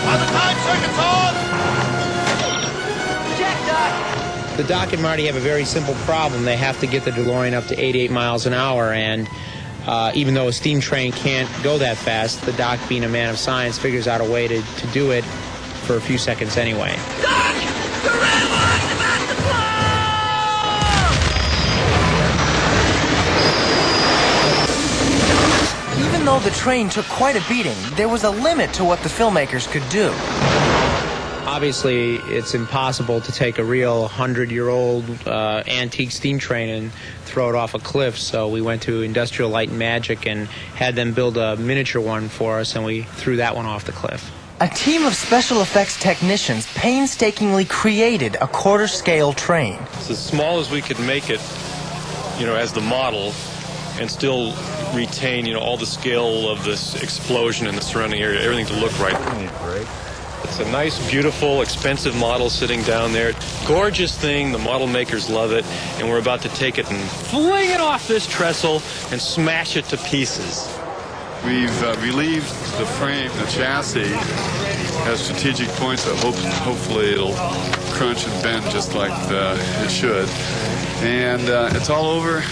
Are the time circuits on? Check, Doc. The Doc and Marty have a very simple problem. They have to get the DeLorean up to 88 miles an hour, and even though a steam train can't go that fast, the Doc, being a man of science, figures out a way to do it for a few seconds anyway. Doc! The red line's about to blow! Even though the train took quite a beating, there was a limit to what the filmmakers could do. Obviously, it's impossible to take a real 100-year-old antique steam train and throw it off a cliff, so we went to Industrial Light and Magic and had them build a miniature one for us, and we threw that one off the cliff. A team of special effects technicians painstakingly created a quarter-scale train. It's as small as we could make it, as the model, and still retain, all the scale of this explosion in the surrounding area, everything to look right. It's a nice, beautiful, expensive model sitting down there. Gorgeous thing, the model makers love it, and we're about to take it and fling it off this trestle and smash it to pieces. We've relieved the frame, the chassis, has strategic points that hopefully it'll crunch and bend just like it should. And it's all over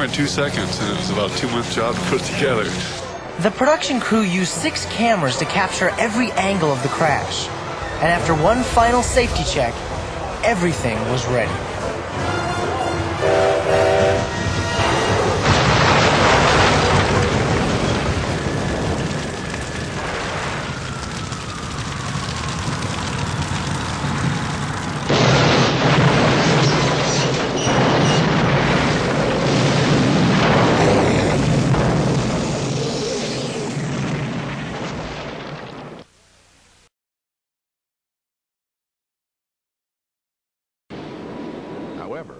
in 2 seconds, and it was about a 2-month job to put together. The production crew used 6 cameras to capture every angle of the crash. And after one final safety check, everything was ready. However,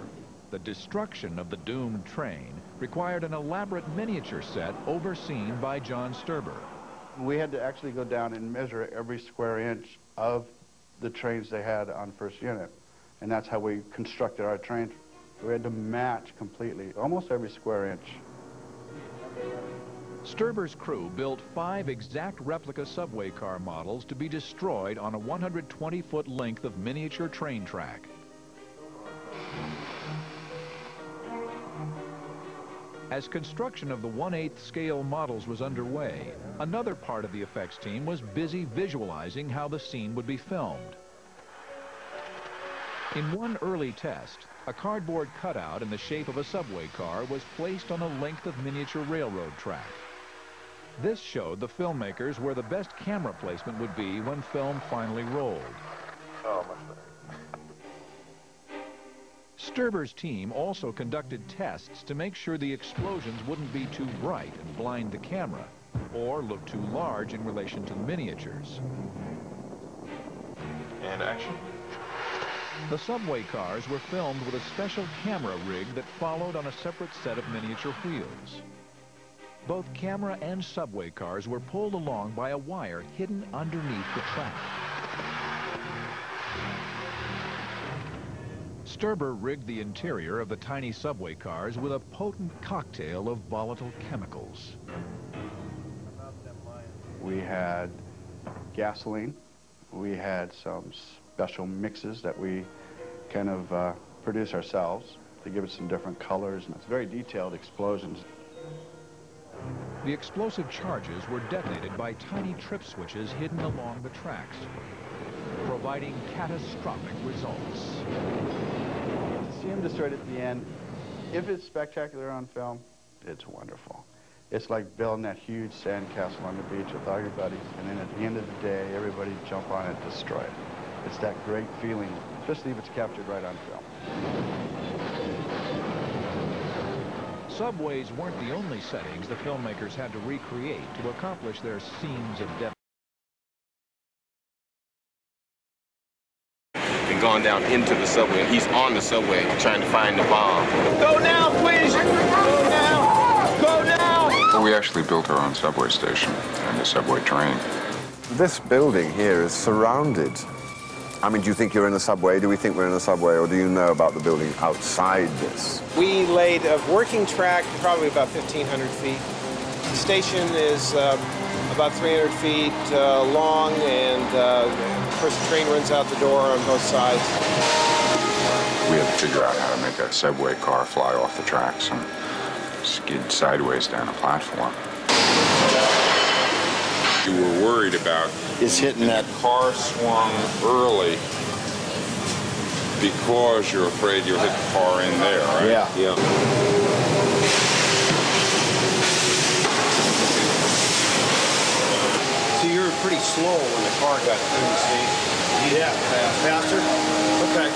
the destruction of the doomed train required an elaborate miniature set overseen by John Sturber. We had to actually go down and measure every square inch of the trains they had on first unit. And that's how we constructed our trains. We had to match completely, almost every square inch. Sturber's crew built 5 exact replica subway car models to be destroyed on a 120-foot length of miniature train track. As construction of the 1/8 scale models was underway, another part of the effects team was busy visualizing how the scene would be filmed. In one early test, a cardboard cutout in the shape of a subway car was placed on a length of miniature railroad track. This showed the filmmakers where the best camera placement would be when film finally rolled. Oh, much better. Sturber's team also conducted tests to make sure the explosions wouldn't be too bright and blind the camera, or look too large in relation to the miniatures. And action. The subway cars were filmed with a special camera rig that followed on a separate set of miniature wheels. Both camera and subway cars were pulled along by a wire hidden underneath the track. Sturber rigged the interior of the tiny subway cars with a potent cocktail of volatile chemicals. We had gasoline. We had some special mixes that we kind of produce ourselves to give it some different colors, and it's very detailed explosions. The explosive charges were detonated by tiny trip switches hidden along the tracks, providing catastrophic results. To see them destroyed at the end, if it's spectacular on film, it's wonderful. It's like building that huge sandcastle on the beach with all your buddies, and then at the end of the day, everybody jump on it and destroy it. It's that great feeling, especially if it's captured right on film. Subways weren't the only settings the filmmakers had to recreate to accomplish their scenes of death. And gone down into the subway, and he's on the subway trying to find the bomb. Go now, please! Go now! Go now! Well, we actually built our own subway station and a subway train. This building here is surrounded. I mean, do you think you're in a subway? Do we think we're in a subway, or do you know about the building outside this? We laid a working track probably about 1,500 feet. The station is about about 300 feet long, and of course the train runs out the door on both sides. We had to figure out how to make a subway car fly off the tracks and skid sideways down a platform. You were worried about is hitting that car swung early because you're afraid you'll hit the car in there, right? Yeah. So you were pretty slow when the car got through, see? Yeah. Faster? Okay.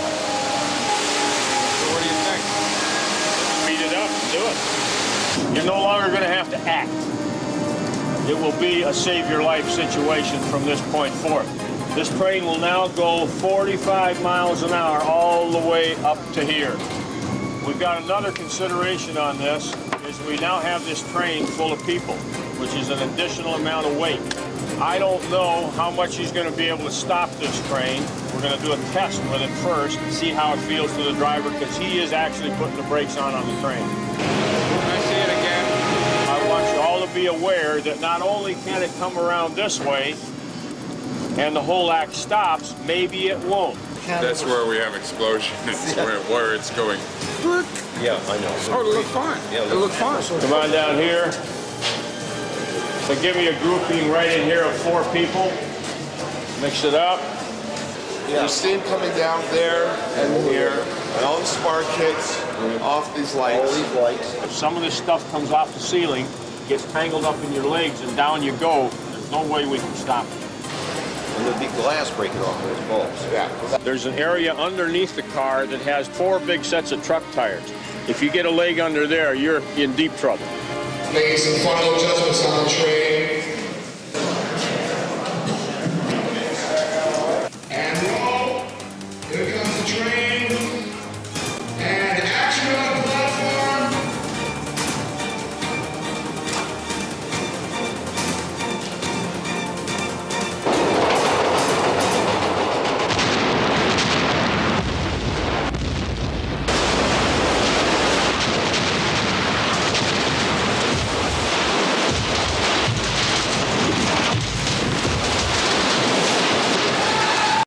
So what do you think? Speed it up and do it. You're no longer going to have to act. It will be a save-your-life situation from this point forth. This train will now go 45 miles an hour all the way up to here. We've got another consideration on this, is we now have this train full of people, which is an additional amount of weight. I don't know how much he's going to be able to stop this train. We're going to do a test with it first, see how it feels to the driver, because he is actually putting the brakes on the train. Can I see it again? I want you all to be aware that not only can it come around this way and the whole act stops, maybe it won't. That's where we have explosion. It's where it's going. Yeah, I know. Oh, it looked fine. Yeah, it looked fine. Come on down here. So give me a grouping right in here of 4 people. Mix it up. Yeah. There's steam coming down there and here, and all the spark hits off these lights. All these lights. If some of this stuff comes off the ceiling, gets tangled up in your legs, and down you go, there's no way we can stop it. And there'll be glass breaking off those bulbs. Yeah. There's an area underneath the car that has 4 big sets of truck tires. If you get a leg under there, you're in deep trouble. Making some final adjustments on the train.